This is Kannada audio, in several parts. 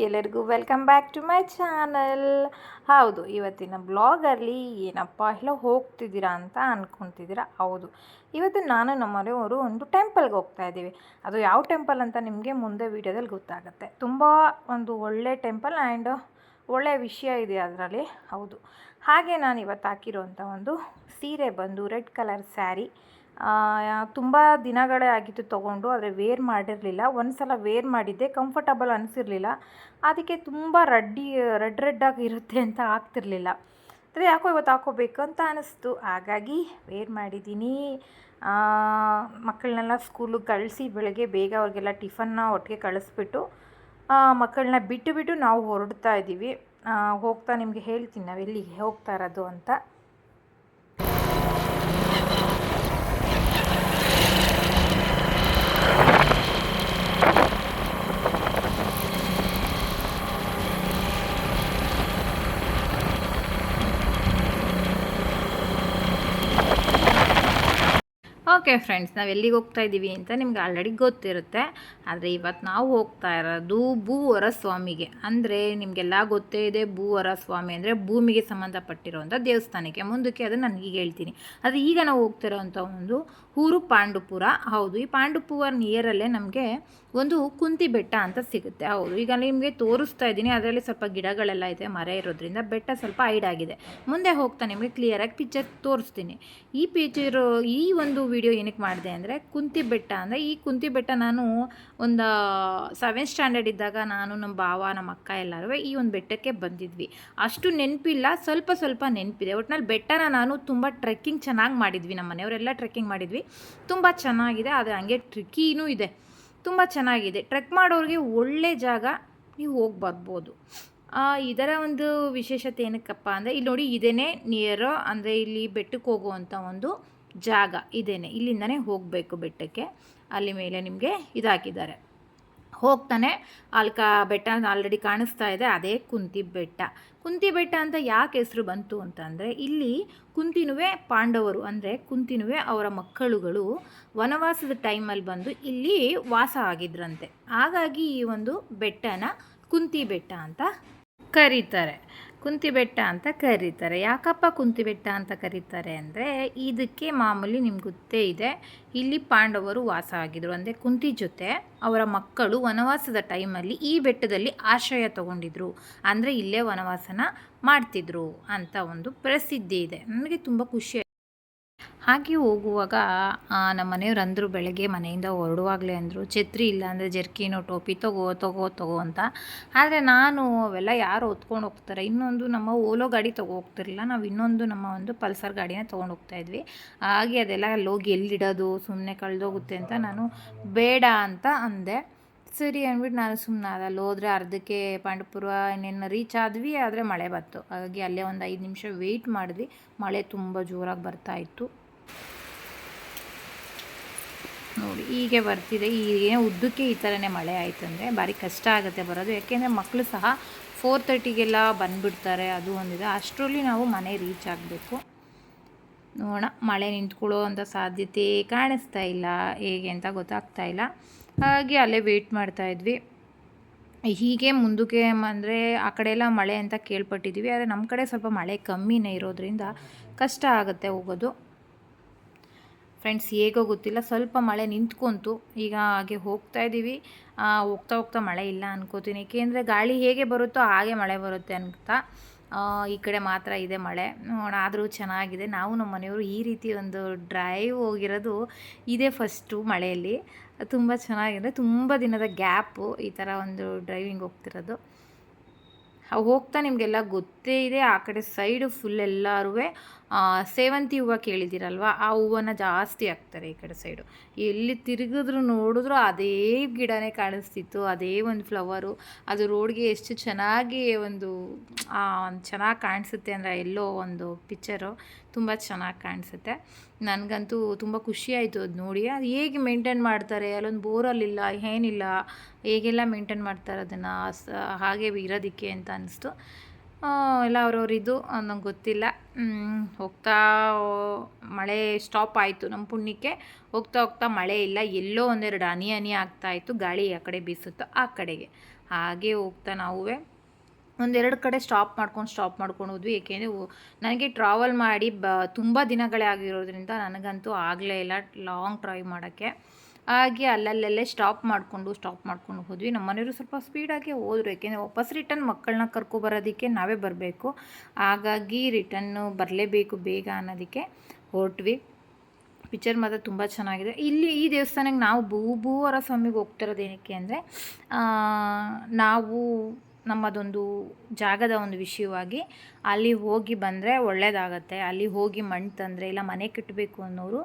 ಎಲ್ಲರಿಗೂ welcome back to my channel. ಹೌದು, ಇವತ್ತಿನ ಬ್ಲಾಗಲ್ಲಿ ಏನಪ್ಪ ಎಲ್ಲ ಹೋಗ್ತಿದ್ದೀರಾ ಅಂತ ಅಂದ್ಕೊತಿದ್ದೀರಾ. ಹೌದು, ಇವತ್ತು ನಾನು ನಮ್ಮನೆಯವರು ಒಂದು ಟೆಂಪಲ್ಗೆ ಹೋಗ್ತಾ ಇದ್ದೀವಿ. ಅದು ಯಾವ ಟೆಂಪಲ್ ಅಂತ ನಿಮಗೆ ಮುಂದೆ ವೀಡಿಯೋದಲ್ಲಿ ಗೊತ್ತಾಗುತ್ತೆ. ತುಂಬ ಒಂದು ಒಳ್ಳೆ ಟೆಂಪಲ್ ಆ್ಯಂಡ್ ಒಳ್ಳೆಯ ವಿಷಯ ಇದೆ ಅದರಲ್ಲಿ. ಹೌದು, ಹಾಗೆ ನಾನು ಇವತ್ತು ಹಾಕಿರೋಂಥ ಒಂದು ಸೀರೆ ಬಂದು ರೆಡ್ ಕಲರ್ ಸ್ಯಾರಿ. ತುಂಬ ದಿನಗಳೇ ಆಗಿತ್ತು ತೊಗೊಂಡು, ಆದರೆ ವೇರ್ ಮಾಡಿರಲಿಲ್ಲ. ಒಂದು ಸಲ ವೇರ್ ಮಾಡಿದ್ದೆ, ಕಂಫರ್ಟಬಲ್ ಅನಿಸಿರಲಿಲ್ಲ. ಅದಕ್ಕೆ ತುಂಬ ರೆಡ್ ಇರುತ್ತೆ ಅಂತ ಆಗ್ತಿರಲಿಲ್ಲ. ಆದರೆ ಯಾಕೋ ಇವತ್ತು ಹಾಕೋಬೇಕಂತ ಅನ್ನಿಸ್ತು, ಹಾಗಾಗಿ ವೇರ್ ಮಾಡಿದ್ದೀನಿ. ಮಕ್ಕಳನ್ನೆಲ್ಲ ಸ್ಕೂಲಿಗೆ ಕಳಿಸಿ ಬೆಳಗ್ಗೆ ಬೇಗ ಅವ್ರಿಗೆಲ್ಲ ಟಿಫನ್ನ ಒಟ್ಟಿಗೆ ಕಳಿಸ್ಬಿಟ್ಟು ಮಕ್ಕಳನ್ನ ಬಿಟ್ಟು ನಾವು ಹೊರಡ್ತಾ ಇದ್ದೀವಿ. ಹೋಗ್ತಾ ನಿಮಗೆ ಹೇಳ್ತೀನಿ ನಾವು ಎಲ್ಲಿಗೆ ಹೋಗ್ತಾ ಇರೋದು ಅಂತ. ಓಕೆ ಫ್ರೆಂಡ್ಸ್, ನಾವು ಎಲ್ಲಿಗೆ ಹೋಗ್ತಾ ಇದ್ದೀವಿ ಅಂತ ನಿಮ್ಗೆ ಆಲ್ರೆಡಿ ಗೊತ್ತಿರುತ್ತೆ. ಆದರೆ ಇವತ್ತು ನಾವು ಹೋಗ್ತಾ ಇರೋದು ಭೂವರ ಸ್ವಾಮಿಗೆ. ಅಂದರೆ ನಿಮಗೆಲ್ಲ ಗೊತ್ತೇ ಇದೆ, ಭೂವರ ಸ್ವಾಮಿ ಅಂದರೆ ಭೂಮಿಗೆ ಸಂಬಂಧಪಟ್ಟಿರುವಂಥ ದೇವಸ್ಥಾನಕ್ಕೆ. ಮುಂದಕ್ಕೆ ಅದು ನಾನು ಈಗ ಹೇಳ್ತೀನಿ. ಆದರೆ ಈಗ ನಾವು ಹೋಗ್ತಿರೋವಂಥ ಒಂದು ಊರು ಪಾಂಡುಪುರ. ಹೌದು, ಈ ಪಾಂಡುಪುರ ನಿಯರಲ್ಲೇ ನಮಗೆ ಒಂದು ಕುಂತಿ ಬೆಟ್ಟ ಅಂತ ಸಿಗುತ್ತೆ. ಹೌದು, ಈಗ ನಿಮಗೆ ತೋರಿಸ್ತಾ ಇದ್ದೀನಿ. ಅದರಲ್ಲಿ ಸ್ವಲ್ಪ ಗಿಡಗಳೆಲ್ಲ ಇದೆ, ಮರ ಇರೋದ್ರಿಂದ ಬೆಟ್ಟ ಸ್ವಲ್ಪ ಹೈಡ್ ಆಗಿದೆ. ಮುಂದೆ ಹೋಗ್ತಾ ನಿಮಗೆ ಕ್ಲಿಯರಾಗಿ ಪಿಕ್ಚರ್ ತೋರಿಸ್ತೀನಿ. ಈ ಒಂದು ವಿಡಿಯೋ ಏನಕ್ಕೆ ಮಾಡಿದೆ ಅಂದರೆ, ಕುಂತಿ ಬೆಟ್ಟ ಅಂದರೆ, ಈ ಕುಂತಿ ಬೆಟ್ಟ ನಾನು ಒಂದು 7th ಸ್ಟ್ಯಾಂಡರ್ಡ್ ಇದ್ದಾಗ ನಾನು, ನಮ್ಮ ಭಾವ, ನಮ್ಮ ಅಕ್ಕ ಎಲ್ಲರೂ ಈ ಒಂದು ಬೆಟ್ಟಕ್ಕೆ ಬಂದಿದ್ವಿ. ಅಷ್ಟು ನೆನಪಿಲ್ಲ, ಸ್ವಲ್ಪ ನೆನಪಿದೆ. ಒಟ್ಟಿನಲ್ಲಿ ಬೆಟ್ಟನ ನಾನು ತುಂಬ ಟ್ರೆಕ್ಕಿಂಗ್ ಚೆನ್ನಾಗಿ ಮಾಡಿದ್ವಿ. ನಮ್ಮ ಮನೆಯವರೆಲ್ಲ ಟ್ರೆಕ್ಕಿಂಗ್ ಮಾಡಿದ್ವಿ, ತುಂಬ ಚೆನ್ನಾಗಿದೆ. ಅದು ಹಂಗೆ ಟ್ರಿಕ್ಕಿನೂ ಇದೆ, ತುಂಬ ಚೆನ್ನಾಗಿದೆ. ಟ್ರೆಕ್ ಮಾಡೋರಿಗೆ ಒಳ್ಳೆ ಜಾಗ, ನೀವು ಹೋಗಿ ಬರ್ಬೋದು. ಇದರ ಒಂದು ವಿಶೇಷತೆ ಏನಕ್ಕಪ್ಪ ಅಂದರೆ, ಇಲ್ಲಿ ನೋಡಿ, ಇದೇನೇ ನಿಯರ್ ಅಂದರೆ ಇಲ್ಲಿ ಬೆಟ್ಟಕ್ಕೆ ಹೋಗುವಂಥ ಒಂದು ಜಾಗ ಇದೇನೆ. ಇಲ್ಲಿಂದನೇ ಹೋಗಬೇಕು ಬೆಟ್ಟಕ್ಕೆ. ಅಲ್ಲಿ ಮೇಲೆ ನಿಮಗೆ ಇದಾಕಿದ್ದಾರೆ. ಹೋಗ್ತಾನೆ ಅಲ್ಲಿ ಬೆಟ್ಟ ಆಲ್ರೆಡಿ ಕಾಣಿಸ್ತಾ ಇದೆ, ಅದೇ ಕುಂತಿ ಬೆಟ್ಟ. ಕುಂತಿ ಬೆಟ್ಟ ಅಂತ ಯಾಕೆ ಹೆಸರು ಬಂತು ಅಂತಂದರೆ, ಇಲ್ಲಿ ಕುಂತಿನುವೆ ಪಾಂಡವರು ಅಂದರೆ ಕುಂತಿನುವೆ ಅವರ ಮಕ್ಕಳುಗಳು ವನವಾಸದ ಟೈಮಲ್ಲಿ ಬಂದು ಇಲ್ಲಿ ವಾಸ ಆಗಿದ್ರಂತೆ. ಹಾಗಾಗಿ ಈ ಒಂದು ಬೆಟ್ಟನ ಕುಂತಿ ಬೆಟ್ಟ ಅಂತ ಕರೀತಾರೆ. ಕುಂತಿ ಬೆಟ್ಟ ಅಂತ ಕರೀತಾರೆ. ಯಾಕಪ್ಪ ಕುಂತಿ ಬೆಟ್ಟ ಅಂತ ಕರೀತಾರೆ ಅಂದರೆ, ಇದಕ್ಕೆ ಮಾಮೂಲಿ ನಿಮ್ಗೆ ಗೊತ್ತೇ ಇದೆ, ಇಲ್ಲಿ ಪಾಂಡವರು ವಾಸ ಆಗಿದ್ರು. ಅಂದರೆ ಕುಂತಿ ಜೊತೆ ಅವರ ಮಕ್ಕಳು ವನವಾಸದ ಟೈಮಲ್ಲಿ ಈ ಬೆಟ್ಟದಲ್ಲಿ ಆಶ್ರಯ ತಗೊಂಡಿದ್ರು. ಅಂದರೆ ಇಲ್ಲೇ ವನವಾಸನ ಮಾಡ್ತಿದ್ರು ಅಂತ ಒಂದು ಪ್ರಸಿದ್ಧಿ ಇದೆ. ನನಗೆ ತುಂಬ ಖುಷಿ. ಹಾಗೆ ಹೋಗುವಾಗ ನಮ್ಮ ಮನೆಯವ್ರು ಅಂದರು, ಬೆಳಗ್ಗೆ ಮನೆಯಿಂದ ಹೊರಡುವಾಗಲೇ ಅಂದರು, ಛತ್ರಿ ಇಲ್ಲ ಅಂದರೆ ಜರ್ಕಿನೋ ಟೋಪಿ ತಗೋ ಅಂತ. ಆದರೆ ನಾನು ಅವೆಲ್ಲ ಯಾರು ಹೊತ್ಕೊಂಡು ಹೋಗ್ತಾರೆ. ಇನ್ನೊಂದು ನಮ್ಮ ಓಲೋ ಗಾಡಿ ಹೋಗ್ತಿರಲಿಲ್ಲ, ನಾವು ಇನ್ನೊಂದು ನಮ್ಮ ಒಂದು ಪಲ್ಸರ್ ಗಾಡಿನ ತೊಗೊಂಡು ಹೋಗ್ತಾಯಿದ್ವಿ. ಹಾಗೆ ಅದೆಲ್ಲ ಹೋಗಿ ಎಲ್ಲಿಡೋದು, ಸುಮ್ಮನೆ ಕಳೆದೋಗುತ್ತೆ ಅಂತ ನಾನು ಬೇಡ ಅಂತ ಅಂದೆ. ಸರಿ ಅಂದ್ಬಿಟ್ಟು ನಾನು ಸುಮ್ಮನೆ ಅಲ್ಲಿ ಹೋದರೆ ಅರ್ಧಕ್ಕೆ ಪಾಂಡುಪುರ ಇನ್ನೇನು ರೀಚ್ ಆದ್ವಿ. ಆದರೆ ಮಳೆ ಬಂತು, ಹಾಗಾಗಿ ಅಲ್ಲೇ ಒಂದು 5 ನಿಮಿಷ ವೆಯ್ಟ್ ಮಾಡಿದ್ವಿ. ಮಳೆ ತುಂಬ ಜೋರಾಗಿ ಬರ್ತಾಯಿತ್ತು. ನೋಡಿ ಹೀಗೆ ಬರ್ತಿದೆ. ಹೀಗೆ ಉದ್ದಕ್ಕೆ ಈ ಥರನೇ ಮಳೆ ಆಯಿತು ಅಂದರೆ ಭಾರಿ ಕಷ್ಟ ಆಗುತ್ತೆ ಬರೋದು. ಯಾಕೆಂದರೆ ಮಕ್ಕಳು ಸಹ 4:30ಗೆಲ್ಲ ಬಂದುಬಿಡ್ತಾರೆ, ಅದು ಒಂದಿದೆ. ಅಷ್ಟರಲ್ಲಿ ನಾವು ಮನೆ ರೀಚ್ ಆಗಬೇಕು. ನೋಡೋಣ, ಮಳೆ ನಿಂತ್ಕೊಳ್ಳೋ ಅಂಥ ಸಾಧ್ಯತೆ ಕಾಣಿಸ್ತಾ ಇಲ್ಲ, ಹೇಗೆ ಅಂತ ಗೊತ್ತಾಗ್ತಾ ಇಲ್ಲ. ಹಾಗೆ ಅಲ್ಲೇ ವೆಯ್ಟ್ ಮಾಡ್ತಾಯಿದ್ವಿ. ಹೀಗೆ ಮುಂದಕ್ಕೆ ಅಂದರೆ ಆ ಕಡೆ ಎಲ್ಲ ಮಳೆ ಅಂತ ಕೇಳ್ಪಟ್ಟಿದ್ವಿ. ಆದರೆ ನಮ್ಮ ಕಡೆ ಸ್ವಲ್ಪ ಮಳೆ ಕಮ್ಮಿನೇ ಇರೋದ್ರಿಂದ ಕಷ್ಟ ಆಗುತ್ತೆ ಹೋಗೋದು. ಫ್ರೆಂಡ್ಸ್, ಹೇಗೋ ಗೊತ್ತಿಲ್ಲ, ಸ್ವಲ್ಪ ಮಳೆ ನಿಂತ್ಕೊಂತು. ಈಗ ಹಾಗೆ ಹೋಗ್ತಾಯಿದ್ದೀವಿ. ಹೋಗ್ತಾ ಮಳೆ ಇಲ್ಲ ಅನ್ಕೋತೀನಿ. ಏಕೆಂದರೆ ಗಾಳಿ ಹೇಗೆ ಬರುತ್ತೋ ಹಾಗೆ ಮಳೆ ಬರುತ್ತೆ ಅಂತ. ಈ ಕಡೆ ಮಾತ್ರ ಇದೆ ಮಳೆ. ನೋಡೋಣ, ಆದರೂ ಚೆನ್ನಾಗಿದೆ. ನಾವು ನಮ್ಮ ಮನೆಯವರು ಈ ರೀತಿ ಒಂದು ಡ್ರೈವ್ ಹೋಗಿರೋದು ಇದೇ ಫಸ್ಟು ಮಳೆಯಲ್ಲಿ. ತುಂಬ ಚೆನ್ನಾಗಿದೆ. ತುಂಬ ದಿನದ ಗ್ಯಾಪು ಈ ಥರ ಒಂದು ಡ್ರೈವಿಂಗ್ ಹೋಗ್ತಿರೋದು. ಹೋಗ್ತಾ ನಿಮಗೆಲ್ಲ ಗೊತ್ತೇ ಇದೆ, ಆ ಕಡೆ ಸೈಡು ಫುಲ್ ಎಲ್ಲರೂ ಸೇವಂತಿ ಹೂವು ಕೇಳಿದ್ದೀರಲ್ವ, ಆ ಹೂವನ್ನು ಜಾಸ್ತಿ ಹಾಕ್ತಾರೆ ಈ ಕಡೆ ಸೈಡು. ಎಲ್ಲಿ ನೋಡಿದ್ರು ಅದೇ ಗಿಡನೇ ಕಾಣಿಸ್ತಿತ್ತು, ಅದೇ ಒಂದು ಫ್ಲವರು. ಅದು ರೋಡ್ಗೆ ಎಷ್ಟು ಚೆನ್ನಾಗಿ ಒಂದು ಚೆನ್ನಾಗಿ ಕಾಣಿಸುತ್ತೆ ಅಂದರೆ, ಎಲ್ಲೋ ಒಂದು ಪಿಕ್ಚರು ತುಂಬ ಚೆನ್ನಾಗಿ ಕಾಣಿಸುತ್ತೆ. ನನಗಂತೂ ತುಂಬ ಖುಷಿಯಾಯಿತು ಅದು ನೋಡಿ. ಅದು ಹೇಗೆ ಮೇಂಟೈನ್ ಮಾಡ್ತಾರೆ, ಅಲ್ಲೊಂದು ಬೋರಲ್ಲಿಲ್ಲ ಏನಿಲ್ಲ, ಹೇಗೆಲ್ಲ ಮೇಂಟೈನ್ ಮಾಡ್ತಾರೆ ಅದನ್ನು ಹಾಗೆ ಇರೋದಕ್ಕೆ ಅಂತ ಅನ್ನಿಸ್ತು. ಎಲ್ಲ ಅವ್ರವ್ರಿದ್ದು ನಂಗೆ ಗೊತ್ತಿಲ್ಲ. ಹೋಗ್ತಾ ಮಳೆ ಸ್ಟಾಪ್ ಆಯಿತು. ನಮ್ಮ ಪುಣ್ಯಕ್ಕೆ ಹೋಗ್ತಾ ಮಳೆ ಇಲ್ಲ. ಎಲ್ಲೋ ಒಂದೆರಡು ಹನಿ ಆಗ್ತಾಯಿತ್ತು, ಗಾಳಿ ಆ ಕಡೆ ಬೀಸುತ್ತೋ ಆ ಕಡೆಗೆ. ಹಾಗೆ ಹೋಗ್ತಾ ನಾವು ಒಂದೆರಡು ಕಡೆ ಸ್ಟಾಪ್ ಮಾಡ್ಕೊಂಡು ಹೋದ್ವಿ. ಏಕೆಂದರೆ ನನಗೆ ಟ್ರಾವೆಲ್ ಮಾಡಿ ತುಂಬ ದಿನಗಳೇ ಆಗಿರೋದ್ರಿಂದ ನನಗಂತೂ ಆಗಲೇ ಇಲ್ಲ ಲಾಂಗ್ ಡ್ರೈವ್ ಮಾಡೋಕ್ಕೆ. ಹಾಗೆ ಅಲ್ಲಲ್ಲೇ ಸ್ಟಾಪ್ ಮಾಡ್ಕೊಂಡು ಹೋದ್ವಿ. ನಮ್ಮ ಮನೆಯವರು ಸ್ವಲ್ಪ ಸ್ಪೀಡಾಗಿ ಹೋದರು, ಏಕೆಂದರೆ ವಾಪಸ್ ರಿಟರ್ನ್ ಮಕ್ಕಳನ್ನ ಕರ್ಕೊಬರೋದಕ್ಕೆ ನಾವೇ ಬರಬೇಕು. ಹಾಗಾಗಿ ರಿಟರ್ನು ಬರಲೇಬೇಕು ಬೇಗ ಅನ್ನೋದಕ್ಕೆ ಹೊರಟ್ವಿ. ಪಿಕ್ಚರ್ ಮಾತ್ರ ತುಂಬ ಚೆನ್ನಾಗಿದೆ. ಇಲ್ಲಿ ಈ ದೇವಸ್ಥಾನಕ್ಕೆ ನಾವು ಭೂವರ ಸ್ವಾಮಿಗೆ ಹೋಗ್ತಿರೋದು ಏನಕ್ಕೆ ಅಂದರೆ, ನಾವು ನಮ್ಮದೊಂದು ಜಾಗದ ಒಂದು ವಿಷಯವಾಗಿ ಅಲ್ಲಿ ಹೋಗಿ ಬಂದರೆ ಒಳ್ಳೆಯದಾಗತ್ತೆ. ಅಲ್ಲಿ ಹೋಗಿ ಮಣ್ಣು ತಂದರೆ ಇಲ್ಲ ಮನೆ ಕಟ್ಟಬೇಕು ಅನ್ನೋರು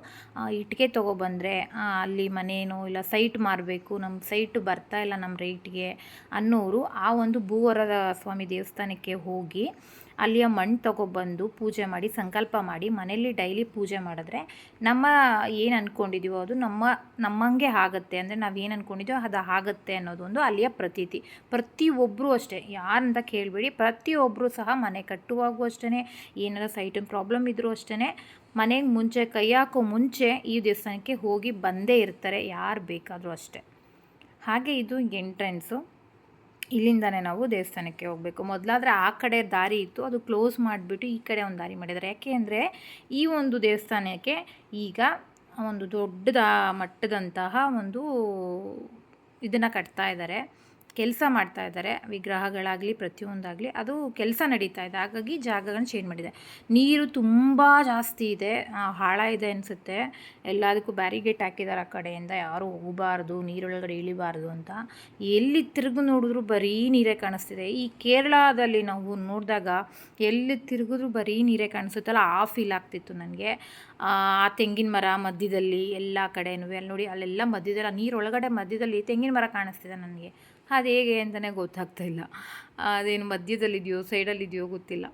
ಇಟ್ಟಿಗೆ ತೊಗೊಬಂದರೆ ಅಲ್ಲಿ ಮನೇನೋ ಇಲ್ಲ ಸೈಟ್ ಮಾರಬೇಕು, ನಮ್ಮ ಸೈಟ್ ಬರ್ತಾ ಇಲ್ಲ ನಮ್ಮ ರೇಟ್ಗೆ ಅನ್ನೋರು ಆ ಒಂದು ಭೂವರದ ಸ್ವಾಮಿ ದೇವಸ್ಥಾನಕ್ಕೆ ಹೋಗಿ ಅಲ್ಲಿಯ ಮಣ್ಣು ತೊಗೊಬಂದು ಪೂಜೆ ಮಾಡಿ ಸಂಕಲ್ಪ ಮಾಡಿ ಮನೆಯಲ್ಲಿ ಡೈಲಿ ಪೂಜೆ ಮಾಡಿದ್ರೆ ನಮ್ಮ ಏನು ಅಂದ್ಕೊಂಡಿದ್ದೀವೋ ಅದು ನಮ್ಮಂಗೆ ಆಗುತ್ತೆ. ಅಂದರೆ ನಾವು ಏನು ಅಂದ್ಕೊಂಡಿದ್ದೀವೋ ಅದು ಆಗುತ್ತೆ ಅನ್ನೋದು ಒಂದು ಅಲ್ಲಿಯ ಪ್ರತೀತಿ. ಪ್ರತಿಯೊಬ್ಬರು ಅಷ್ಟೇ, ಯಾರಂತ ಕೇಳಬೇಡಿ, ಪ್ರತಿಯೊಬ್ಬರು ಸಹ ಮನೆ ಕಟ್ಟುವಾಗೂ ಅಷ್ಟೇ, ಏನಾರ ಸೈಟಿನ ಪ್ರಾಬ್ಲಮ್ ಇದ್ದರೂ ಅಷ್ಟೇ ಮನೆಗೆ ಮುಂಚೆ ಕೈ ಹಾಕೋ ಮುಂಚೆ ಈ ದೇವಸ್ಥಾನಕ್ಕೆ ಹೋಗಿ ಬಂದೇ ಇರ್ತಾರೆ, ಯಾರು ಬೇಕಾದರೂ ಅಷ್ಟೇ. ಹಾಗೆ ಇದು ಎಂಟ್ರೆನ್ಸು. ಇಲ್ಲಿಂದನೇ ನಾವು ದೇವಸ್ಥಾನಕ್ಕೆ ಹೋಗಬೇಕು. ಮೊದಲಾದರೆ ಆ ಕಡೆ ದಾರಿ ಇತ್ತು, ಅದು ಕ್ಲೋಸ್ ಮಾಡಿಬಿಟ್ಟು ಈ ಕಡೆ ಒಂದು ದಾರಿ ಮಾಡಿದ್ದಾರೆ. ಯಾಕೆ ಅಂದರೆ ಈ ಒಂದು ದೇವಸ್ಥಾನಕ್ಕೆ ಈಗ ಒಂದು ದೊಡ್ಡದ ಮಟ್ಟದಂತಹ ಒಂದು ಇದನ್ನು ಕಟ್ತಾ ಇದ್ದಾರೆ, ಕೆಲಸ ಮಾಡ್ತಾ ಇದ್ದಾರೆ. ವಿಗ್ರಹಗಳಾಗಲಿ ಪ್ರತಿಯೊಂದಾಗಲಿ ಅದು ಕೆಲಸ ನಡೀತಾ ಇದೆ. ಹಾಗಾಗಿ ಜಾಗಗಳನ್ನ ಚೇಂಜ್ ಮಾಡಿದೆ. ನೀರು ತುಂಬ ಜಾಸ್ತಿ ಇದೆ, ಆಳ ಇದೆ ಅನಿಸುತ್ತೆ. ಎಲ್ಲದಕ್ಕೂ ಬ್ಯಾರಿಗೇಟ್ ಹಾಕಿದ್ದಾರೆ ಆ ಕಡೆಯಿಂದ, ಯಾರೂ ಹೋಗಬಾರ್ದು, ನೀರೊಳಗಡೆ ಇಳಿಬಾರ್ದು ಅಂತ. ಎಲ್ಲಿ ತಿರುಗಿ ನೋಡಿದ್ರು ಬರೀ ನೀರೇ ಕಾಣಿಸ್ತಿದೆ. ಈ ಕೇರಳದಲ್ಲಿ ನಾವು ನೋಡಿದಾಗ ಎಲ್ಲಿ ತಿರುಗಿದ್ರು ಬರೀ ನೀರೇ ಕಾಣಿಸುತ್ತಲ್ಲ, ಆ ಫೀಲ್ ಆಗ್ತಿತ್ತು ನನಗೆ. ಆ ತೆಂಗಿನ ಮರ ಮಧ್ಯದಲ್ಲಿ ಎಲ್ಲ ಕಡೆನೂ ಅಲ್ಲಿ ನೋಡಿ, ಅಲ್ಲೆಲ್ಲ ಮಧ್ಯದಲ್ಲಿ ನೀರೊಳಗಡೆ ಮಧ್ಯದಲ್ಲಿ ತೆಂಗಿನ ಮರ ಕಾಣಿಸ್ತಿದೆ ನನಗೆ. ಅದು ಹೇಗೆ ಅಂತಲೇ ಗೊತ್ತಾಗ್ತಾಯಿಲ್ಲ, ಅದೇನು ಮಧ್ಯದಲ್ಲಿದೆಯೋ ಸೈಡಲ್ಲಿದೆಯೋ ಗೊತ್ತಿಲ್ಲ.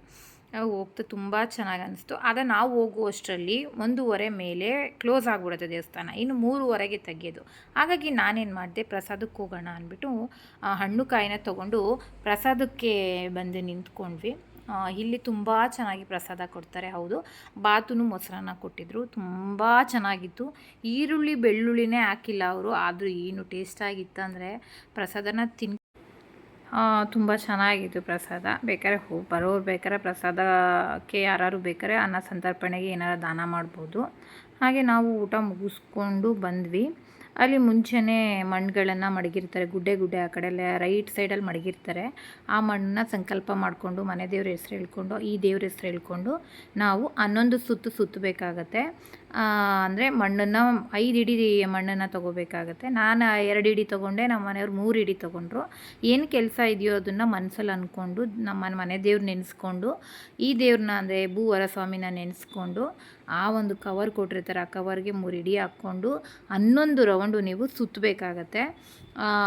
ಹೋಗ್ತಾ ತುಂಬ ಚೆನ್ನಾಗಿ ಅನಿಸ್ತು. ಆಗ ನಾವು ಹೋಗುವಷ್ಟರಲ್ಲಿ 1:30 ಮೇಲೆ ಕ್ಲೋಸ್ ಆಗಿಬಿಡುತ್ತೆ ದೇವಸ್ಥಾನ, ಇನ್ನು 3:30ಗೆ ತೆಗೆಯೋದು. ಹಾಗಾಗಿ ನಾನೇನು ಮಾಡಿದೆ, ಪ್ರಸಾದಕ್ಕೆ ಹೋಗೋಣ ಅಂದ್ಬಿಟ್ಟು ಹಣ್ಣು ಕಾಯಿನ ತೊಗೊಂಡು ಪ್ರಸಾದಕ್ಕೆ ಬಂದು ನಿಂತ್ಕೊಂಡ್ವಿ. ಇಲ್ಲಿ ತುಂಬ ಚೆನ್ನಾಗಿ ಪ್ರಸಾದ ಕೊಡ್ತಾರೆ. ಹೌದು, ಬಾತುನು ಮೊಸರನ್ನ ಕೊಟ್ಟಿದ್ದರು, ತುಂಬ ಚೆನ್ನಾಗಿತ್ತು. ಈರುಳ್ಳಿ ಬೆಳ್ಳುಳ್ಳಿನೇ ಹಾಕಿಲ್ಲ ಅವರು, ಆದರೂ ಏನು ಟೇಸ್ಟಾಗಿತ್ತು ಅಂದರೆ ಪ್ರಸಾದನ ತುಂಬ ಚೆನ್ನಾಗಿತ್ತು ಪ್ರಸಾದ. ಬೇಕಾದ್ರೆ ಬರೋರು ಬೇಕಾದ್ರೆ ಪ್ರಸಾದಕ್ಕೆ ಯಾರು ಬೇಕಾದ್ರೆ ಅನ್ನ ಸಂತರ್ಪಣೆಗೆ ಏನಾರು ದಾನ ಮಾಡ್ಬೋದು. ಹಾಗೆ ನಾವು ಊಟ ಮುಗಿಸ್ಕೊಂಡು ಬಂದ್ವಿ. ಅಲ್ಲಿ ಮುಂಚೆನೇ ಮಣ್ಣುಗಳನ್ನು ಮಡಗಿರ್ತಾರೆ, ಗುಡ್ಡೆ ಆ ಕಡೆ ಎಲ್ಲ ರೈಟ್ ಸೈಡಲ್ಲಿ ಮಡಗಿರ್ತಾರೆ. ಆ ಮಣ್ಣನ್ನ ಸಂಕಲ್ಪ ಮಾಡಿಕೊಂಡು ಮನೆ ದೇವ್ರ ಹೆಸ್ರು ಹೇಳ್ಕೊಂಡು ಈ ದೇವ್ರ ಹೆಸ್ರು ಹೇಳ್ಕೊಂಡು ನಾವು 11 ಸುತ್ತು ಸುತ್ತಬೇಕಾಗತ್ತೆ. ಅಂದರೆ ಮಣ್ಣನ್ನು 5 ಇಡಿ ಮಣ್ಣನ್ನು ತೊಗೋಬೇಕಾಗತ್ತೆ. ನಾನು 2 ಇಡಿ ತೊಗೊಂಡೆ, ನಮ್ಮ ಮನೆಯವ್ರು 3 ಇಡಿ ತೊಗೊಂಡ್ರು. ಏನು ಕೆಲಸ ಇದೆಯೋ ಅದನ್ನು ಮನಸ್ಸಲ್ಲಿ ಅಂದ್ಕೊಂಡು ನಮ್ಮ ಮನೆ ದೇವ್ರು ನೆನೆಸ್ಕೊಂಡು ಈ ದೇವ್ರನ್ನ ಅಂದರೆ ಭೂವರ ಸ್ವಾಮಿನ ನೆನೆಸ್ಕೊಂಡು ಆ ಒಂದು ಕವರ್ ಕೊಟ್ಟಿರ್ತಾರೆ, ಆ ಕವರ್ಗೆ 3 ಇಡಿ ಹಾಕ್ಕೊಂಡು 11 ರೌಂಡು ನೀವು ಸುತ್ತಬೇಕಾಗತ್ತೆ.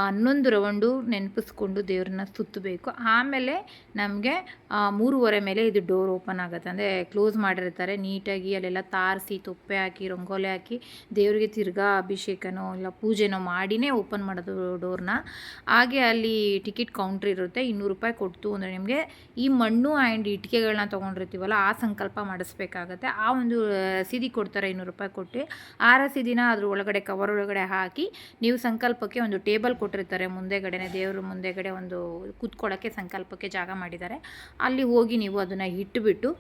11 ರೌಂಡು ನೆನಪಿಸ್ಕೊಂಡು ದೇವ್ರನ್ನ ಸುತ್ತಬೇಕು. ಆಮೇಲೆ ನಮಗೆ 3:30 ಮೇಲೆ ಇದು ಡೋರ್ ಓಪನ್ ಆಗುತ್ತೆ. ಅಂದರೆ ಕ್ಲೋಸ್ ಮಾಡಿರ್ತಾರೆ ನೀಟಾಗಿ, ಅಲ್ಲೆಲ್ಲ ತಾರಿಸಿ ತೊಪ್ಪೆ ಹಾಕಿ ರಂಗೋಲಿ ಹಾಕಿ ದೇವರಿಗೆ ತಿರ್ಗಾ ಅಭಿಷೇಕನೋ ಇಲ್ಲ ಪೂಜೆನೋ ಮಾಡಿನೇ ಓಪನ್ ಮಾಡೋದು ಡೋರ್ನ. ಹಾಗೆ ಅಲ್ಲಿ ಟಿಕೆಟ್ ಕೌಂಟ್ರ್ ಇರುತ್ತೆ, 200 ರೂಪಾಯಿ ಕೊಡ್ತು ಅಂದರೆ ನಿಮಗೆ ಈ ಮಣ್ಣು ಆ್ಯಂಡ್ ಇಟ್ಟಿಗೆಗಳನ್ನ ತೊಗೊಂಡಿರ್ತೀವಲ್ಲ ಆ ಸಂಕಲ್ಪ ಮಾಡಿಸ್ಬೇಕಾಗತ್ತೆ. ಆ ಒಂದು ರಸೀದಿ ಕೊಡ್ತಾರೆ 200 ರೂಪಾಯಿ ಕೊಟ್ಟು. ಆ ರಸೀದಿನ ಅದ್ರ ಒಳಗಡೆ ಕವರ್ ಒಳಗಡೆ ಹಾಕಿ ನೀವು ಸಂಕಲ್ಪಕ್ಕೆ ಒಂದು ಟೇಬಲ್ ಕೊಟ್ಟಿರ್ತಾರೆ ಮುಂದೆಗಡೆನೆ, ದೇವರು ಮುಂದೆಗಡೆ ಒಂದು ಕೂತ್ಕೊಳ್ಳೋಕ್ಕೆ ಸಂಕಲ್ಪಕ್ಕೆ ಜಾಗ ಮಾಡಿದ್ದಾರೆ. ಅಲ್ಲಿ ಹೋಗಿ ನೀವು ಅದನ್ನು ಇಟ್ಟುಬಿಟ್ಟು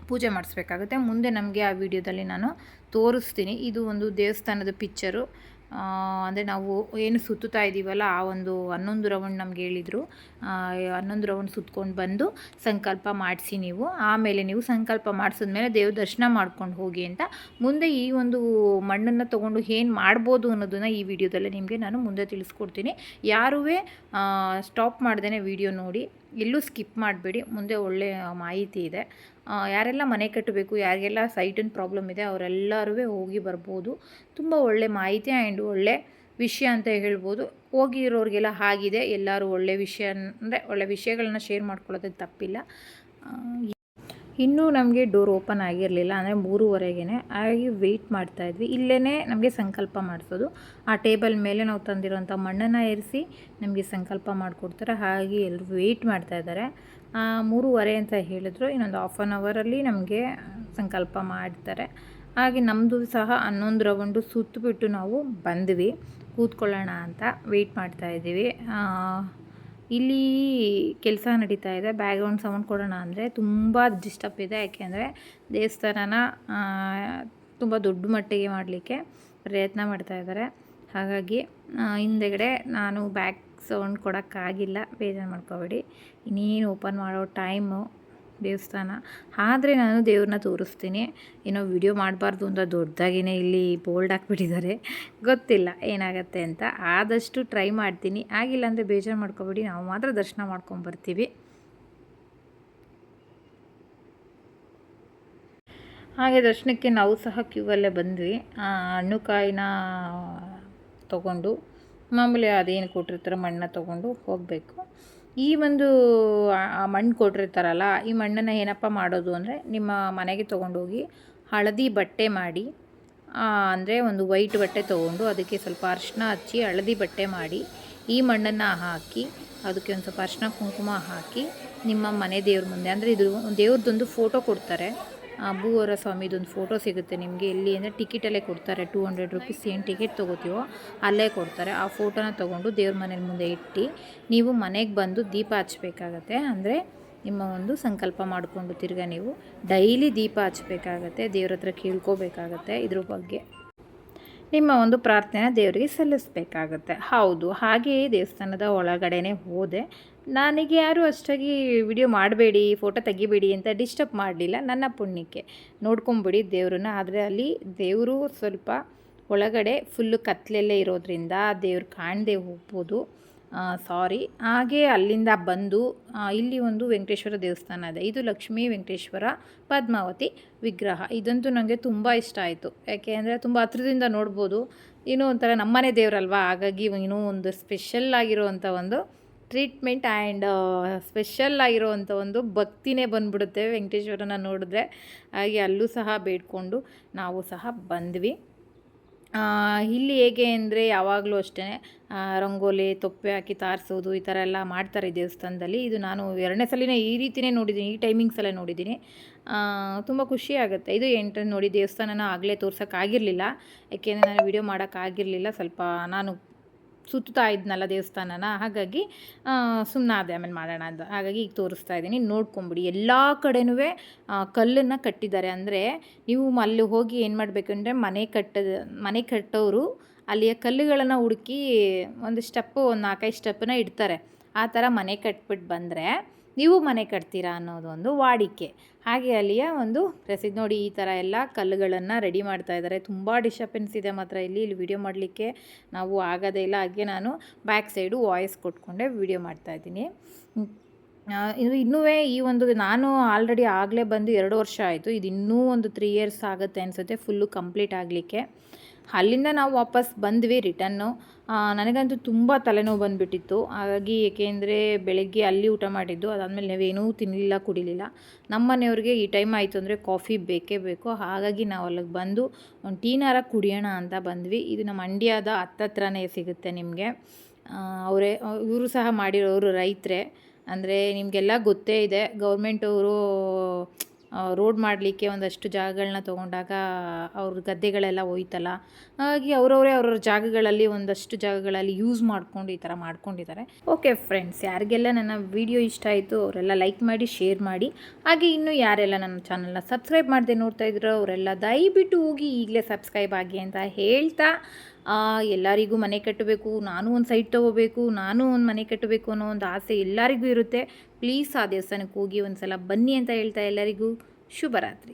ಪೂಜೆ ಮಾಡಿಸ್ಬೇಕಾಗುತ್ತೆ. ಮುಂದೆ ನಮಗೆ ಆ ವಿಡಿಯೋದಲ್ಲಿ ನಾನು ತೋರಿಸ್ತೀನಿ. ಇದು ಒಂದು ದೇವಸ್ಥಾನದ ಪಿಕ್ಚರು. ಅಂದರೆ ನಾವು ಏನು ಸುತ್ತುತ್ತಾ ಇದ್ದೀವಲ್ಲ ಆ ಒಂದು 11 ರೌಂಡ್ ನಮ್ಗೆ ಹೇಳಿದರು. 11 ರೌಂಡ್ ಸುತ್ಕೊಂಡು ಬಂದು ಸಂಕಲ್ಪ ಮಾಡಿಸಿ ನೀವು. ಆಮೇಲೆ ನೀವು ಸಂಕಲ್ಪ ಮಾಡಿಸಿದ್ಮೇಲೆ ದೇವ್ರ ದರ್ಶನ ಮಾಡ್ಕೊಂಡು ಹೋಗಿ ಅಂತ. ಮುಂದೆ ಈ ಒಂದು ಮಣ್ಣನ್ನು ತೊಗೊಂಡು ಏನು ಮಾಡ್ಬೋದು ಅನ್ನೋದನ್ನು ಈ ವಿಡಿಯೋದಲ್ಲೇ ನಿಮಗೆ ನಾನು ಮುಂದೆ ತಿಳಿಸ್ಕೊಡ್ತೀನಿ. ಯಾರೂ ಸ್ಟಾಪ್ ಮಾಡ್ದೇ ವಿಡಿಯೋ ನೋಡಿ, ಎಲ್ಲೂ ಸ್ಕಿಪ್ ಮಾಡಬೇಡಿ. ಮುಂದೆ ಒಳ್ಳೆಯ ಮಾಹಿತಿ ಇದೆ. ಯಾರೆಲ್ಲ ಮನೆ ಕಟ್ಟಬೇಕು, ಯಾರಿಗೆಲ್ಲ ಸೈಟಿನ ಪ್ರಾಬ್ಲಮ್ ಇದೆ ಅವರೆಲ್ಲರೂ ಹೋಗಿ ಬರ್ಬೋದು. ತುಂಬ ಒಳ್ಳೆ ಮಾಹಿತಿ ಆ್ಯಂಡ್ ಒಳ್ಳೆ ವಿಷಯ ಅಂತ ಹೇಳ್ಬೋದು. ಹೋಗಿರೋರಿಗೆಲ್ಲ ಆಗಿದೆ. ಎಲ್ಲರೂ ಒಳ್ಳೆ ವಿಷಯ ಅಂದರೆ ಒಳ್ಳೆ ವಿಷಯಗಳನ್ನ ಶೇರ್ ಮಾಡ್ಕೊಳ್ಳೋದಕ್ಕೆ ತಪ್ಪಿಲ್ಲ. ಇನ್ನೂ ನಮಗೆ ಡೋರ್ ಓಪನ್ ಆಗಿರಲಿಲ್ಲ, ಅಂದರೆ 3:30ಗೆ. ಹಾಗೆ ವೆಯ್ಟ್ ಮಾಡ್ತಾಯಿದ್ವಿ. ಇಲ್ಲೇ ನಮಗೆ ಸಂಕಲ್ಪ ಮಾಡಿಸೋದು. ಆ ಟೇಬಲ್ ಮೇಲೆ ನಾವು ತಂದಿರೋಂಥ ಮಣ್ಣನ್ನು ಇರಿಸಿ ನಮಗೆ ಸಂಕಲ್ಪ ಮಾಡಿಕೊಡ್ತಾರೆ. ಹಾಗೆ ಎಲ್ಲರೂ ವೆಯ್ಟ್ ಮಾಡ್ತಾಯಿದ್ದಾರೆ. 3:30 ಅಂತ ಹೇಳಿದ್ರು, ಇನ್ನೊಂದು ಹಾಫ್ ಆನ್ ಅವರಲ್ಲಿ ನಮಗೆ ಸಂಕಲ್ಪ ಮಾಡ್ತಾರೆ. ಹಾಗೆ ನಮ್ಮದು ಸಹ 11 ರೌಂಡು ಸುತ್ತಬಿಟ್ಟು ನಾವು ಬಂದ್ವಿ ಕೂತ್ಕೊಳ್ಳೋಣ ಅಂತ ವೆಯ್ಟ್ ಮಾಡ್ತಾಯಿದ್ದೀವಿ. ಇಲ್ಲಿ ಕೆಲಸ ನಡೀತಾ ಇದೆ. ಬ್ಯಾಕ್ಗ್ರೌಂಡ್ ಸೌಂಡ್ ಕೊಡೋಣ ಅಂದರೆ ತುಂಬ ಡಿಸ್ಟರ್ಬ್ ಇದೆ. ಯಾಕೆಂದರೆ ದೇವಸ್ಥಾನನ ತುಂಬ ದೊಡ್ಡ ಮಟ್ಟಿಗೆ ಮಾಡಲಿಕ್ಕೆ ಪ್ರಯತ್ನ ಮಾಡ್ತಾಯಿದ್ದಾರೆ. ಹಾಗಾಗಿ ಹಿಂದೆಗಡೆ ನಾನು ಬ್ಯಾಕ್ ಸೌಂಡ್ ಕೊಡೋಕ್ಕಾಗಿಲ್ಲ, ಬೇಜಾರು ಮಾಡ್ಕೋಬೇಡಿ. ಇನ್ನೇನು ಓಪನ್ ಮಾಡೋ ಟೈಮು ದೇವಸ್ಥಾನ. ಆದರೆ ನಾನು ದೇವ್ರನ್ನ ತೋರಿಸ್ತೀನಿ. ಏನೋ ವಿಡಿಯೋ ಮಾಡಬಾರ್ದು ಅಂತ ದೊಡ್ಡದಾಗಿಯೇ ಇಲ್ಲಿ ಬೋಲ್ಡ್ ಹಾಕ್ಬಿಟ್ಟಿದ್ದಾರೆ. ಗೊತ್ತಿಲ್ಲ ಏನಾಗುತ್ತೆ ಅಂತ. ಆದಷ್ಟು ಟ್ರೈ ಮಾಡ್ತೀನಿ. ಆಗಿಲ್ಲ ಅಂದರೆ ಬೇಜಾರು ಮಾಡ್ಕೋಬೇಡಿ, ನಾವು ಮಾತ್ರ ದರ್ಶನ ಮಾಡ್ಕೊಂಬರ್ತೀವಿ. ಹಾಗೆ ದರ್ಶನಕ್ಕೆ ನಾವು ಸಹ ಕ್ಯೂವಲ್ಲೇ ಬಂದ್ವಿ. ಹಣ್ಣು ಕಾಯಿನ ತೊಗೊಂಡು ಮಾಮೂಲಿ ಅದೇನು ಕೊಟ್ಟಿರ್ತಾರೋ ಮಣ್ಣನ್ನ ತೊಗೊಂಡು ಹೋಗಬೇಕು. ಈ ಒಂದು ಮಣ್ಣು ಕೊಟ್ಟಿರ್ತಾರಲ್ಲ, ಈ ಮಣ್ಣನ್ನು ಏನಪ್ಪ ಮಾಡೋದು ಅಂದರೆ, ನಿಮ್ಮ ಮನೆಗೆ ತೊಗೊಂಡೋಗಿ ಹಳದಿ ಬಟ್ಟೆ ಮಾಡಿ, ಅಂದರೆ ಒಂದು ವೈಟ್ ಬಟ್ಟೆ ತೊಗೊಂಡು ಅದಕ್ಕೆ ಸ್ವಲ್ಪ ಅರಿಶಿನ ಹಚ್ಚಿ ಹಳದಿ ಬಟ್ಟೆ ಮಾಡಿ ಈ ಮಣ್ಣನ್ನು ಹಾಕಿ ಅದಕ್ಕೆ ಒಂದು ಸ್ವಲ್ಪ ಅರಿಶಿನ ಕುಂಕುಮ ಹಾಕಿ ನಿಮ್ಮ ಮನೆ ದೇವ್ರ ಮುಂದೆ, ಅಂದರೆ ಇದು ದೇವ್ರದ್ದೊಂದು ಫೋಟೋ ಕೊಡ್ತಾರೆ. ಭೂವರ ಸ್ವಾಮಿದೊಂದು ಫೋಟೋ ಸಿಗುತ್ತೆ ನಿಮಗೆ. ಎಲ್ಲಿ ಅಂದರೆ ಟಿಕೆಟಲ್ಲೇ ಕೊಡ್ತಾರೆ. 200 ರುಪೀಸ್ ಏನು ಟಿಕೆಟ್ ತೊಗೋತೀವೋ ಅಲ್ಲೇ ಕೊಡ್ತಾರೆ. ಆ ಫೋಟೋನ ತೊಗೊಂಡು ದೇವ್ರ ಮನೆ ಮುಂದೆ ಇಟ್ಟು ನೀವು ಮನೆಗೆ ಬಂದು ದೀಪ ಹಚ್ಚಬೇಕಾಗತ್ತೆ. ಅಂದರೆ ನಿಮ್ಮ ಒಂದು ಸಂಕಲ್ಪ ಮಾಡಿಕೊಂಡು ತಿರ್ಗಾ ನೀವು ಡೈಲಿ ದೀಪ ಹಚ್ಚಬೇಕಾಗತ್ತೆ. ದೇವ್ರ ಹತ್ರ ಕೇಳ್ಕೋಬೇಕಾಗತ್ತೆ. ಇದ್ರ ಬಗ್ಗೆ ನಿಮ್ಮ ಒಂದು ಪ್ರಾರ್ಥನೆ ದೇವರಿಗೆ ಸಲ್ಲಿಸಬೇಕಾಗತ್ತೆ. ಹೌದು, ಹಾಗೆಯೇ ದೇವಸ್ಥಾನದ ಒಳಗಡೆನೇ ಹೋದೆ. ನನಗೆ ಯಾರೂ ಅಷ್ಟಾಗಿ ವಿಡಿಯೋ ಮಾಡಬೇಡಿ, ಫೋಟೋ ತೆಗಿಬೇಡಿ ಅಂತ ಡಿಸ್ಟರ್ಬ್ ಮಾಡಲಿಲ್ಲ. ನನ್ನ ಪುಣ್ಯಕ್ಕೆ ನೋಡ್ಕೊಂಬಿಡಿ ದೇವ್ರನ್ನ. ಆದರೆ ಅಲ್ಲಿ ದೇವರು ಸ್ವಲ್ಪ ಒಳಗಡೆ ಫುಲ್ಲು ಕತ್ತಲೆಲ್ಲೇ ಇರೋದ್ರಿಂದ ದೇವ್ರು ಕಾಣದೆ ಹೋಗ್ಬೋದು. ಸಾರಿ. ಹಾಗೆ ಅಲ್ಲಿಂದ ಬಂದು ಇಲ್ಲಿ ಒಂದು ವೆಂಕಟೇಶ್ವರ ದೇವಸ್ಥಾನ ಇದೆ. ಇದು ಲಕ್ಷ್ಮೀ ವೆಂಕಟೇಶ್ವರ ಪದ್ಮಾವತಿ ವಿಗ್ರಹ. ಇದಂತೂ ನನಗೆ ತುಂಬ ಇಷ್ಟ ಆಯಿತು. ಯಾಕೆ ಅಂದರೆ ತುಂಬ ಹತ್ರದಿಂದ ನೋಡ್ಬೋದು. ಇನ್ನೂ ಒಂಥರ ನಮ್ಮನೆ ದೇವರಲ್ವಾ, ಹಾಗಾಗಿ ಇನ್ನೂ ಒಂದು ಸ್ಪೆಷಲ್ ಆಗಿರುವಂಥ ಒಂದು ಟ್ರೀಟ್ಮೆಂಟ್ ಆ್ಯಂಡ್ ಸ್ಪೆಷಲ್ ಆಗಿರುವಂಥ ಒಂದು ಭಕ್ತಿನೇ ಬಂದುಬಿಡುತ್ತೆ ವೆಂಕಟೇಶ್ವರನ ನೋಡಿದ್ರೆ. ಹಾಗೆ ಅಲ್ಲೂ ಸಹ ಬೇಡಿಕೊಂಡು ನಾವು ಸಹ ಬಂದ್ವಿ. ಇಲ್ಲಿ ಹೇಗೆ ಅಂದರೆ ಯಾವಾಗಲೂ ಅಷ್ಟೇ ರಂಗೋಲಿ ತೊಪ್ಪೆ ಹಾಕಿ ತಾರಿಸೋದು ಈ ಥರ ಎಲ್ಲ ಮಾಡ್ತಾರೆ ದೇವಸ್ಥಾನದಲ್ಲಿ. ಇದು ನಾನು 2ನೇ ಸಲಿನೇ ಈ ರೀತಿಯೇ ನೋಡಿದ್ದೀನಿ, ಈ ಟೈಮಿಂಗ್ಸಲ್ಲೇ ನೋಡಿದ್ದೀನಿ. ತುಂಬ ಖುಷಿ ಆಗುತ್ತೆ. ಇದು ಎಂಟ್ರೆನ್ಸ್ ನೋಡಿ. ದೇವಸ್ಥಾನನ ಆಗಲೇ ತೋರ್ಸೋಕ್ಕಾಗಿರಲಿಲ್ಲ, ಯಾಕೆಂದರೆ ನಾನು ವಿಡಿಯೋ ಮಾಡೋಕ್ಕಾಗಿರಲಿಲ್ಲ. ಸ್ವಲ್ಪ ನಾನು ಸುತ್ತಾ ಇದ್ನಲ್ಲ ದೇವಸ್ಥಾನನ, ಹಾಗಾಗಿ ಸುಮ್ಮನಾದೆ. ಆಮೇಲೆ ಮಾಡೋಣ ಅಂತ ಹಾಗಾಗಿ ಈಗ ತೋರಿಸ್ತಾ ಇದ್ದೀನಿ, ನೋಡ್ಕೊಂಬಿಡಿ. ಎಲ್ಲ ಕಡೆನೂ ಕಲ್ಲನ್ನು ಕಟ್ಟಿದ್ದಾರೆ. ಅಂದರೆ ನೀವು ಅಲ್ಲಿ ಹೋಗಿ ಏನು ಮಾಡಬೇಕಂದ್ರೆ, ಮನೆ ಕಟ್ಟೋರು ಅಲ್ಲಿಯ ಕಲ್ಲುಗಳನ್ನು ಹುಡುಕಿ ಒಂದು 4-5 ಸ್ಟೆಪ್ಪನ್ನ ಇಡ್ತಾರೆ. ಆ ಥರ ಮನೆ ಕಟ್ಬಿಟ್ಟು ಬಂದರೆ ನೀವು ಮನೆ ಕಟ್ತೀರಾ ಅನ್ನೋದು ಒಂದು ವಾಡಿಕೆ. ಹಾಗೆ ಅಲ್ಲಿಯ ಒಂದು ಪ್ರಸಿದ್ಧ. ನೋಡಿ, ಈ ಥರ ಎಲ್ಲ ಕಲ್ಲುಗಳನ್ನು ರೆಡಿ ಮಾಡ್ತಾ ಇದ್ದಾರೆ. ತುಂಬ ಡಿಸ್ಟರ್ಬೆನ್ಸ್ ಇದೆ ಮಾತ್ರ ಇಲ್ಲಿ ವಿಡಿಯೋ ಮಾಡಲಿಕ್ಕೆ ನಾವು ಆಗೋದೇ ಇಲ್ಲ. ಹಾಗೆ ನಾನು ಬ್ಯಾಕ್ ಸೈಡು ವಾಯ್ಸ್ ಕೊಟ್ಕೊಂಡೆ ವಿಡಿಯೋ ಮಾಡ್ತಾಯಿದ್ದೀನಿ. ಇದು ಇನ್ನೂ ಈ ಒಂದು ನಾನು ಆಲ್ರೆಡಿ ಆಗಲೇ ಬಂದು 2 ವರ್ಷ ಆಯಿತು. ಇದು ಇನ್ನೂ ಒಂದು 3 ಇಯರ್ಸ್ ಆಗುತ್ತೆ ಅನಿಸುತ್ತೆ ಫುಲ್ಲು ಕಂಪ್ಲೀಟ್ ಆಗಲಿಕ್ಕೆ. ಅಲ್ಲಿಂದ ನಾವು ವಾಪಸ್ ಬಂದ್ವಿ ರಿಟನ್ನು. ನನಗಂತೂ ತುಂಬ ತಲೆನೋವು ಬಂದುಬಿಟ್ಟಿತ್ತು. ಹಾಗಾಗಿ ಏಕೆಂದರೆ ಬೆಳಗ್ಗೆ ಅಲ್ಲಿ ಊಟ ಮಾಡಿದ್ದು, ಅದಾದಮೇಲೆ ನಾವೇನೂ ತಿನ್ನಲಿಲ್ಲ, ಕುಡಿಲಿಲ್ಲ. ನಮ್ಮ ಮನೆಯವ್ರಿಗೆ ಈ ಟೈಮ್ ಆಯಿತು ಅಂದರೆ ಕಾಫಿ ಬೇಕೇ ಬೇಕು. ಹಾಗಾಗಿ ನಾವು ಅಲ್ಲಿಗೆ ಬಂದು ಒಂದು ಟೀನಾರ ಕುಡಿಯೋಣ ಅಂತ ಬಂದ್ವಿ. ಇದು ನಮ್ಮ ಮಂಡ್ಯದ ಹತ್ತತ್ರನೇ ಸಿಗುತ್ತೆ ನಿಮಗೆ. ಇವರು ಸಹ ಮಾಡಿರೋರು ರೈತರೇ. ಅಂದರೆ ನಿಮಗೆಲ್ಲ ಗೊತ್ತೇ ಇದೆ, ಗೌರ್ಮೆಂಟವರು ರೋಡ್ ಮಾಡಲಿಕ್ಕೆ ಒಂದಷ್ಟು ಜಾಗಗಳನ್ನ ತೊಗೊಂಡಾಗ ಅವ್ರ ಗದ್ದೆಗಳೆಲ್ಲ ಹೋಯ್ತಲ್ಲ, ಹಾಗಾಗಿ ಅವ್ರವ್ರ ಜಾಗಗಳಲ್ಲಿ ಒಂದಷ್ಟು ಜಾಗಗಳಲ್ಲಿ ಯೂಸ್ ಮಾಡಿಕೊಂಡು ಈ ಥರ ಮಾಡ್ಕೊಂಡಿದ್ದಾರೆ. ಓಕೆ ಫ್ರೆಂಡ್ಸ್, ಯಾರಿಗೆಲ್ಲ ನನ್ನ ವಿಡಿಯೋ ಇಷ್ಟ ಆಯಿತು ಅವರೆಲ್ಲ ಲೈಕ್ ಮಾಡಿ, ಶೇರ್ ಮಾಡಿ. ಹಾಗೆ ಇನ್ನೂ ಯಾರೆಲ್ಲ ನನ್ನ ಚಾನಲ್ನ ಸಬ್ಸ್ಕ್ರೈಬ್ ಮಾಡದೆ ನೋಡ್ತಾ ಇದ್ರು ಅವರೆಲ್ಲ ದಯವಿಟ್ಟು ಹೋಗಿ ಈಗಲೇ ಸಬ್ಸ್ಕ್ರೈಬ್ ಆಗಿ ಅಂತ ಹೇಳ್ತಾ, ಎಲ್ಲರಿಗೂ ಮನೆ ಕಟ್ಟಬೇಕು, ನಾನು ಒಂದು ಸೈಟ್ ತೊಗೋಬೇಕು, ನಾನು ಒಂದು ಮನೆ ಕಟ್ಟಬೇಕು ಅನ್ನೋ ಒಂದು ಆಸೆ ಎಲ್ಲರಿಗೂ ಇರುತ್ತೆ. ಪ್ಲೀಸ್ ಆ ದೇವಸ್ಥಾನಕ್ಕೆ ಹೋಗಿ ಒಂದು ಸಲ ಬನ್ನಿ ಅಂತ ಹೇಳ್ತಾ ಎಲ್ಲರಿಗೂ ಶುಭರಾತ್ರಿ.